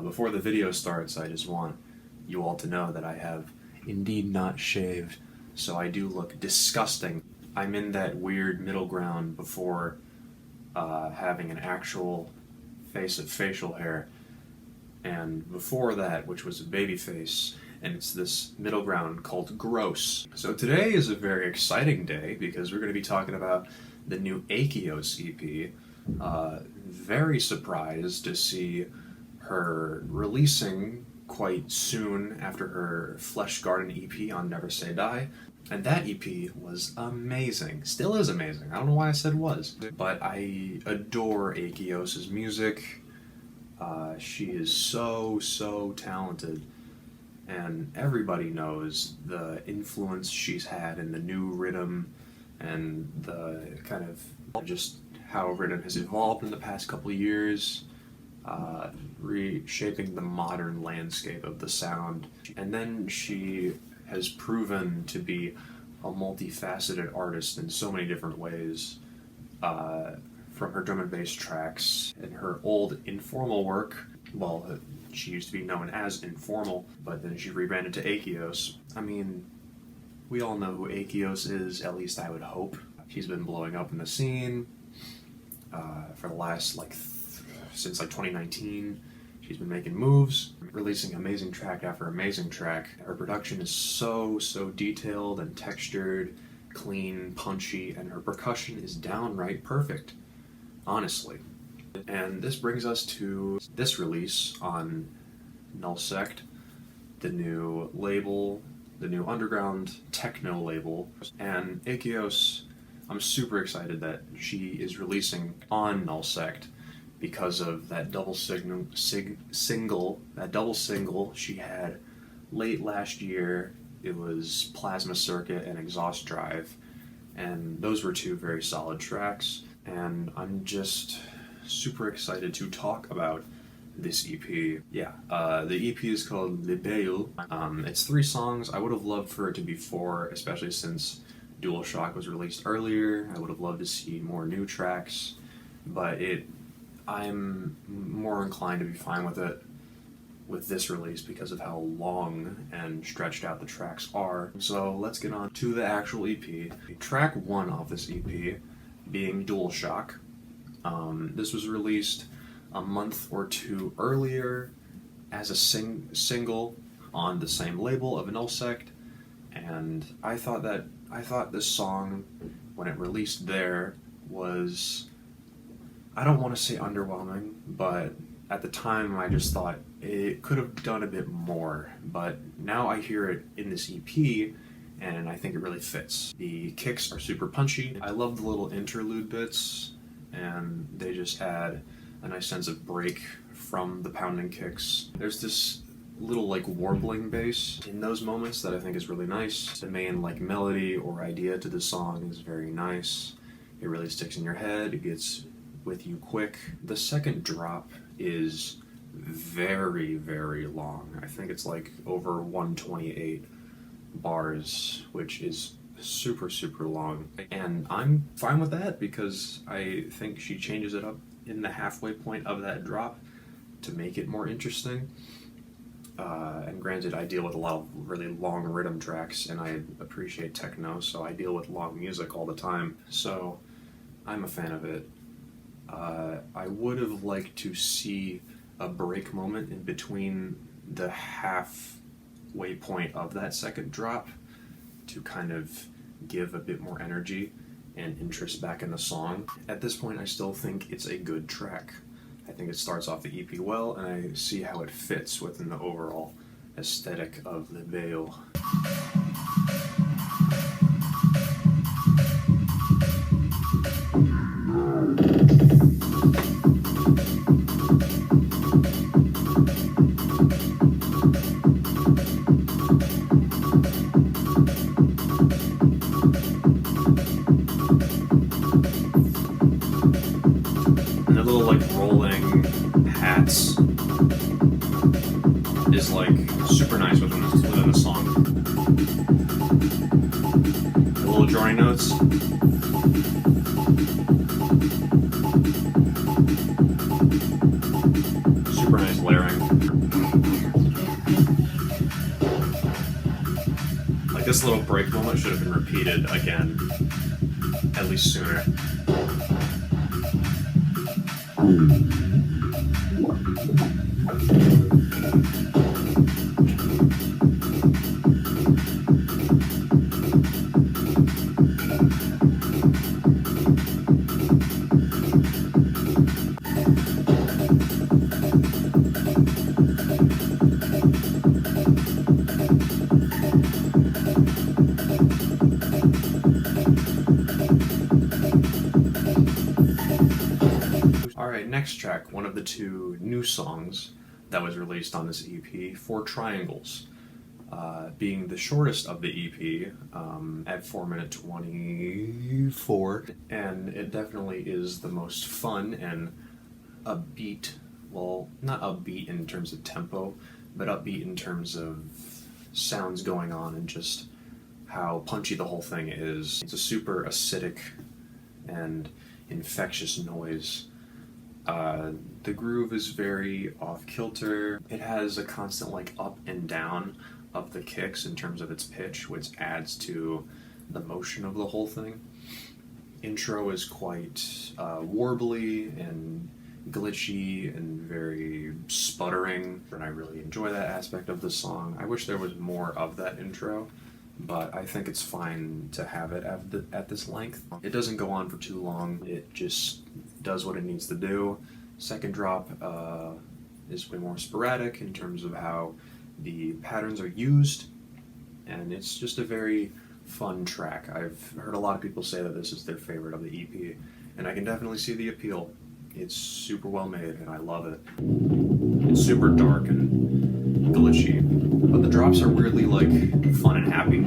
Before the video starts, I just want you all to know that I have indeed not shaved, so I do look disgusting. I'm in that weird middle ground before having an actual face of facial hair, and before that, which was a baby face, and it's this middle ground called gross. So today is a very exciting day because we're going to be talking about the new Akeos EP. Very surprised to see her releasing quite soon after her Flesh Garden EP on Never Say Die. And that EP was amazing. Still is amazing. I don't know why I said was. But I adore Akeos' music. She is so talented. And everybody knows the influence she's had in the new rhythm and the kind of just how rhythm has evolved in the past couple of years, reshaping the modern landscape of the sound. And then she has proven to be a multifaceted artist in so many different ways, from her drum and bass tracks and her old Informal work. Well, she used to be known as Informal, but then she rebranded to Akeos. I mean, we all know who Akeos is, at least I would hope. She's been blowing up in the scene for the last, since 2019. She's been making moves, releasing amazing track after amazing track. Her production is so detailed and textured, clean, punchy, and her percussion is downright perfect, honestly. And this brings us to this release on Nullsect, the new label, the new underground techno label. And Akeos, I'm super excited that she is releasing on Nullsect because of that double single she had late last year. It was Plasma Circuit and Exhaust Drive, and those were two very solid tracks. And I'm just super excited to talk about this EP. Yeah, the EP is called Libellule. It's 3 songs. I would have loved for it to be 4, especially since Dualshock was released earlier. I would have loved to see more new tracks, but I'm more inclined to be fine with it with this release because of how long and stretched out the tracks are. So let's get on to the actual EP. Track 1 off this EP being Dualshock. This was released a month or 2 earlier as a single on the same label of Nullsect, and I thought this song, when it released there, was, I don't want to say underwhelming, but at the time I just thought it could have done a bit more. But now I hear it in this EP, and I think it really fits. The kicks are super punchy. I love the little interlude bits, and they just add a nice sense of break from the pounding kicks. There's this little warbling bass in those moments that I think is really nice. The main melody or idea to the song is very nice. It really sticks in your head. It gets with you quick. The second drop is very long. I think it's over 128 bars, which is super long. And I'm fine with that because I think she changes it up in the halfway point of that drop to make it more interesting. And granted, I deal with a lot of really long rhythm tracks, and I appreciate techno, so I deal with long music all the time. So I'm a fan of it. I would have liked to see a break moment in between the halfway point of that second drop to kind of give a bit more energy and interest back in the song. At this point, I still think it's a good track. I think it starts off the EP well, and I see how it fits within the overall aesthetic of the Veil. And the little rolling hats is super nice within the song. The little drawing notes. Super nice layering. Like, this little break moment should have been repeated again, at least sooner. Alright, next track, one of the two new songs that was released on this EP, Four Triangles. Being the shortest of the EP, at 4 minute 24, and it definitely is the most fun and upbeat, well, not upbeat in terms of tempo, but upbeat in terms of sounds going on and just how punchy the whole thing is. It's a super acidic and infectious noise. The groove is very off-kilter. It has a constant like up and down of the kicks in terms of its pitch, which adds to the motion of the whole thing. Intro is quite warbly and glitchy and very sputtering, and I really enjoy that aspect of the song. I wish there was more of that intro, but I think it's fine to have it at this length. It doesn't go on for too long. It just does what it needs to do. Second drop is way more sporadic in terms of how the patterns are used, and it's just a very fun track. I've heard a lot of people say that this is their favorite of the EP, and I can definitely see the appeal. It's super well made, and I love it. It's super dark and glitchy, but the drops are weirdly like fun and happy.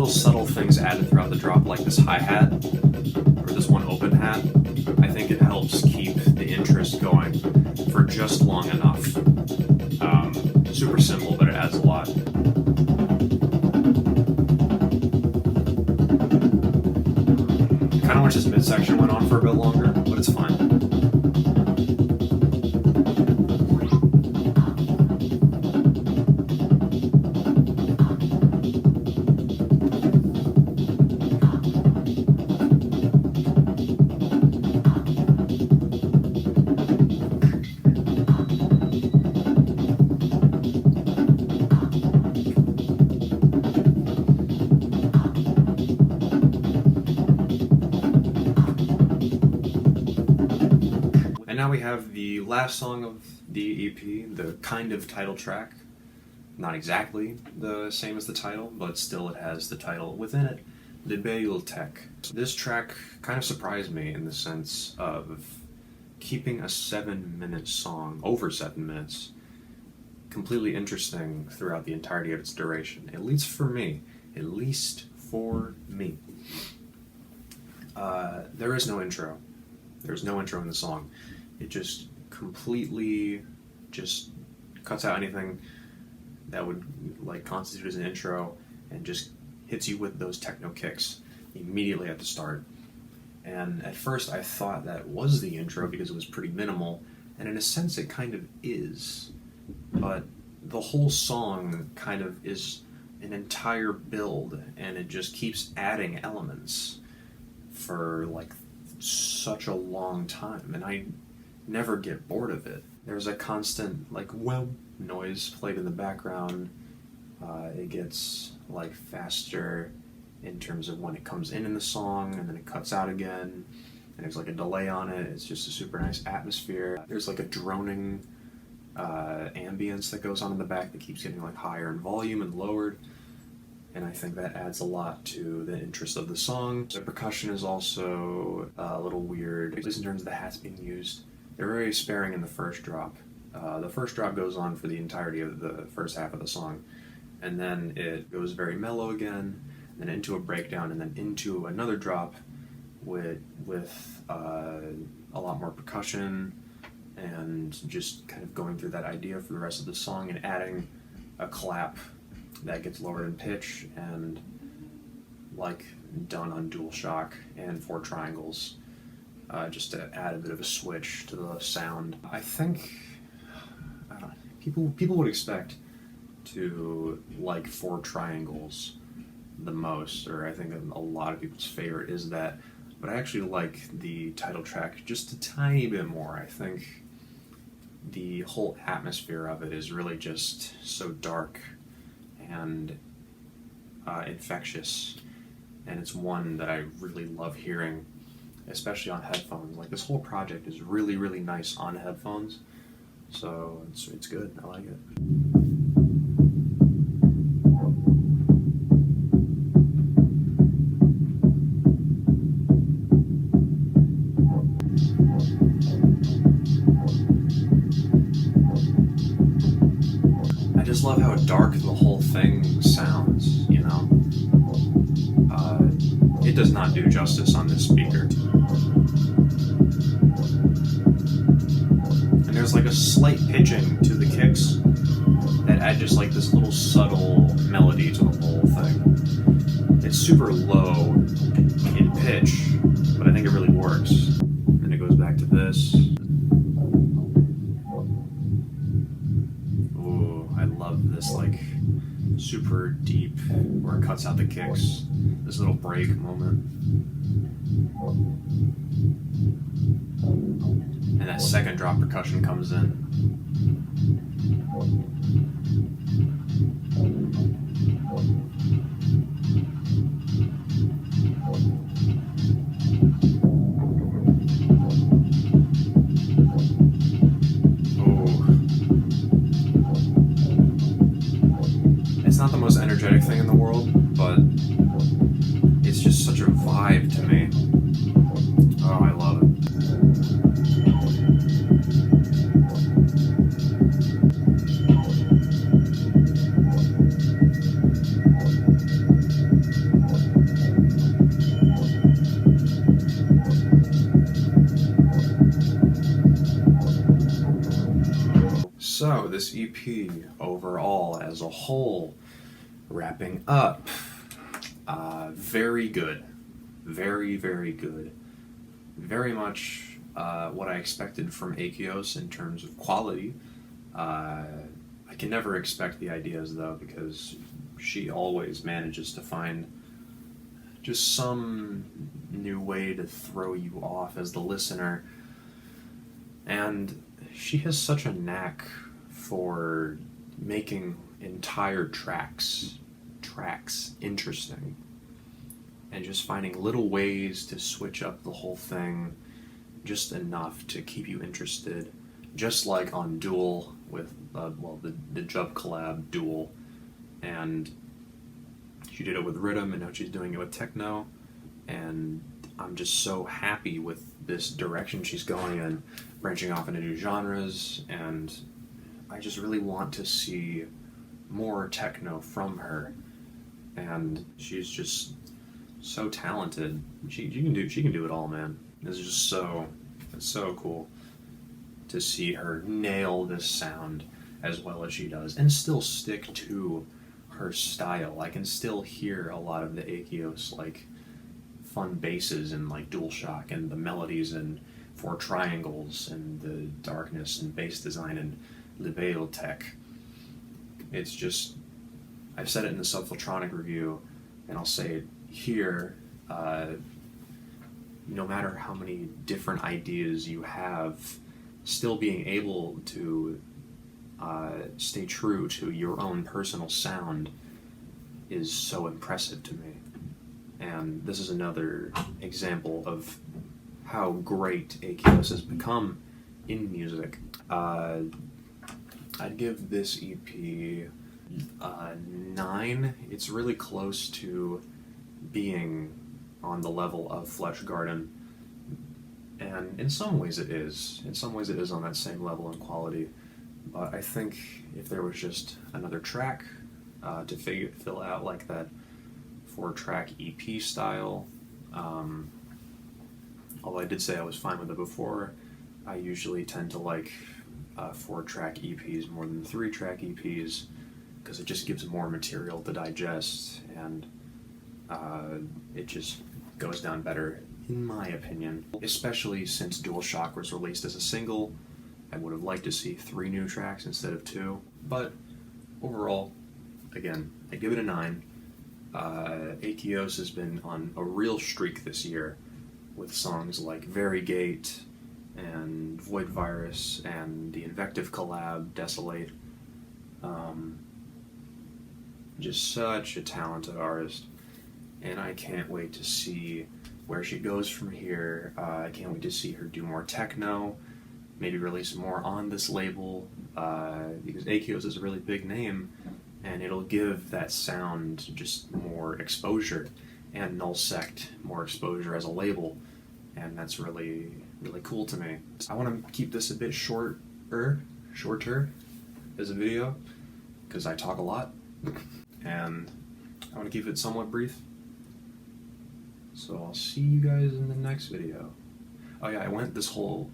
Subtle things added throughout the drop, like this hi-hat, or this one open hat. I think it helps keep the interest going for just long enough. Super simple, but it adds a lot. I kind of wish this midsection went on for a bit longer, but it's fine. Now we have the last song of the EP, the kind of title track. Not exactly the same as the title, but still it has the title within it, Libellule-Tech. This track kind of surprised me in the sense of keeping a 7-minute song, over 7 minutes, completely interesting throughout the entirety of its duration. At least for me. At least for me. There is no intro. There's no intro in the song. It just completely just cuts out anything that would like constitute as an intro and just hits you with those techno kicks immediately at the start. And at first I thought that was the intro because it was pretty minimal, and in a sense it kind of is, but the whole song kind of is an entire build, and it just keeps adding elements for like such a long time, and I never get bored of it. There's a constant like wham noise played in the background. It gets like faster in terms of when it comes in the song and then it cuts out again, and there's like a delay on it. It's just a super nice atmosphere. There's like a droning ambience that goes on in the back that keeps getting like higher in volume and lowered, and I think that adds a lot to the interest of the song. The percussion is also a little weird, at least in terms of the hats being used. They're very sparing in the first drop. The first drop goes on for the entirety of the first half of the song, and then it goes very mellow again, and then into a breakdown, and then into another drop with a lot more percussion, and just kind of going through that idea for the rest of the song, and adding a clap that gets lowered in pitch, and like done on Dualshock and 4 triangles, just to add a bit of a switch to the sound. I think people would expect to like 4 triangles the most, or I think a lot of people's favorite is that, but I actually like the title track just a tiny bit more. I think the whole atmosphere of it is really just so dark and infectious, and it's one that I really love hearing, especially on headphones. Like, this whole project is really, really nice on headphones, so it's good. I like it. I just love how dark the whole thing sounds, you know? It does not do justice on this speaker. And there's like a slight pitching to the kicks that add just like this little subtle melody to the whole thing. It's super low in pitch, but I think it really works. And it goes back to this. Ooh, I love this like super deep, where it cuts out the kicks, this little break moment. And that second drop percussion comes in. It's not the most energetic thing in the world, but it's just such a vibe to me. Oh, I love it. So, this EP overall as a whole, wrapping up, very good. Very, very good. Very much what I expected from Akeos in terms of quality. I can never expect the ideas, though, because she always manages to find just some new way to throw you off as the listener. And she has such a knack for making entire tracks interesting, and just finding little ways to switch up the whole thing just enough to keep you interested, just like on Dual with the Jub collab Dual, and she did it with Rhythm, and now she's doing it with Techno, and I'm just so happy with this direction she's going in, branching off into new genres, and I just really want to see more techno from her. And she's just so talented. She can do it all, man. It's just it's so cool to see her nail this sound as well as she does, and still stick to her style. I can still hear a lot of the Akeos like fun basses and like Dualshock, and the melodies and 4 triangles, and the darkness and bass design and Libellule-Tech. It's just, I've said it in the Subfiltronic review, and I'll say it here, no matter how many different ideas you have, still being able to stay true to your own personal sound is so impressive to me. And this is another example of how great Akeos has become in music. I'd give this EP 9. It's really close to being on the level of Flesh Garden, and in some ways it is. In some ways it is on that same level in quality. But I think if there was just another track to fill out like that 4-track EP style, although I did say I was fine with it before, I usually tend to like 4-track EPs more than 3-track EPs because it just gives more material to digest, and it just goes down better, in my opinion. Especially since Dualshock was released as a single, I would have liked to see 3 new tracks instead of 2. But overall, again, I give it a 9. Akeos has been on a real streak this year with songs like Variegate and Void Virus and the Invective collab, Desolate. Just such a talented artist, and I can't wait to see where she goes from here. I can't wait to see her do more techno, maybe release more on this label, because Akeos is a really big name, and it'll give that sound just more exposure, and Nullsect more exposure as a label, and that's really, really cool to me. I want to keep this a bit shorter as a video, because I talk a lot, and I want to keep it somewhat brief. So I'll see you guys in the next video. Oh yeah, I went this whole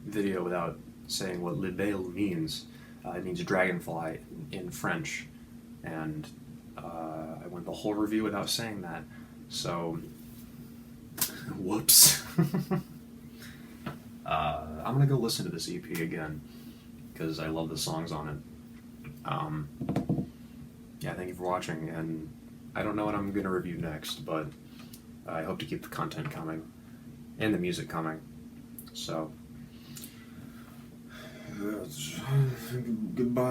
video without saying what Libellule means. It means dragonfly in French, and I went the whole review without saying that, so whoops. I'm gonna go listen to this EP again, because I love the songs on it. Yeah, thank you for watching, and I don't know what I'm gonna review next, but I hope to keep the content coming, and the music coming, so goodbye.